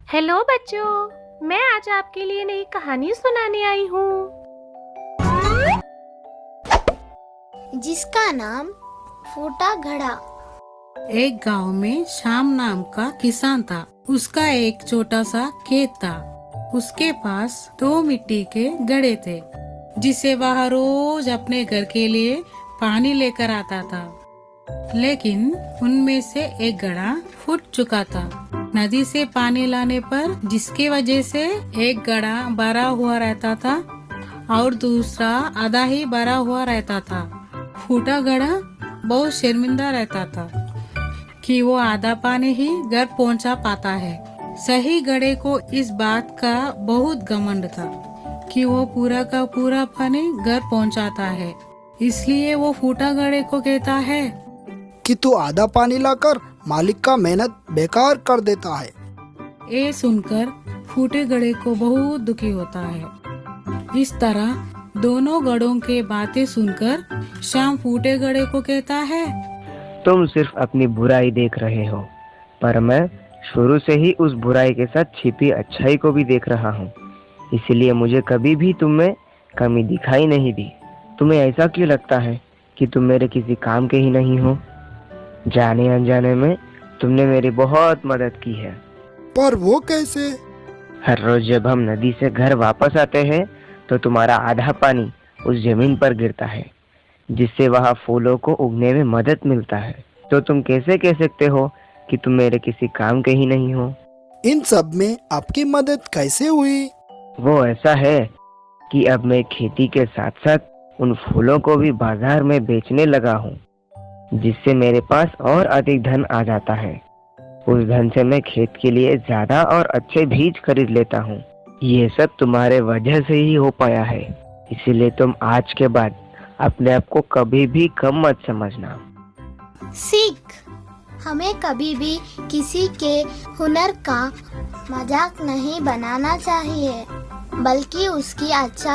Hello बच्चों, मैं आज आपके लिए नई कहानी सुनाने आई हूँ। जिसका नाम फूटा घड़ा। एक गांव में श्याम नाम का किसान था। उसका एक छोटा सा खेत था। उसके पास 2 मिट्टी के घड़े थे, जिसे वह रोज अपने घर के लिए पानी लेकर आता था। लेकिन उनमें से एक घड़ा फूट चुका था नदी से पानी लाने पर, जिसकी वजह से एक घड़ा भरा हुआ रहता था और दूसरा आधा ही भरा हुआ रहता था। फूटा घड़ा बहुत शर्मिंदा रहता था कि वो आधा पानी ही घर पहुंचा पाता है। सही घड़े को इस बात का बहुत घमंड था कि वो पूरा का पूरा पानी घर पहुंचाता है। इसलिए वो फूटा घड़े को कहता है कि तू आधा पानी लाकर मालिक का मेहनत बेकार कर देता है। ये सुनकर फूटे घड़े को बहुत दुखी होता है। इस तरह दोनों घड़ों के बातें सुनकर श्याम फूटे घड़े को कहता है, तुम सिर्फ अपनी बुराई देख रहे हो, पर मैं शुरू से ही उस बुराई के साथ छिपी अच्छाई को भी देख रहा हूँ। इसलिए मुझे कभी भी तुम में कमी दिखाई नहीं दी। तुम्हें ऐसा क्यों लगता है कि तुम मेरे किसी काम के ही नहीं हो? जाने अनजाने में तुमने मेरी बहुत मदद की है। पर वो कैसे? हर रोज जब हम नदी से घर वापस आते हैं तो तुम्हारा आधा पानी उस जमीन पर गिरता है, जिससे वहाँ फूलों को उगने में मदद मिलता है। तो तुम कैसे कह सकते हो कि तुम मेरे किसी काम के ही नहीं हो? इन सब में आपकी मदद कैसे हुई? वो ऐसा है कि अब मैं खेती के साथ साथ उन फूलों को भी बाजार में बेचने लगा हूँ, जिससे मेरे पास और अधिक धन आ जाता है। उस धन से मैं खेत के लिए ज्यादा और अच्छे बीज खरीद लेता हूँ। ये सब तुम्हारे वजह से ही हो पाया है। इसीलिए तुम आज के बाद अपने आप को कभी भी कम मत समझना। सीख, हमें कभी भी किसी के हुनर का मजाक नहीं बनाना चाहिए, बल्कि उसकी अच्छाई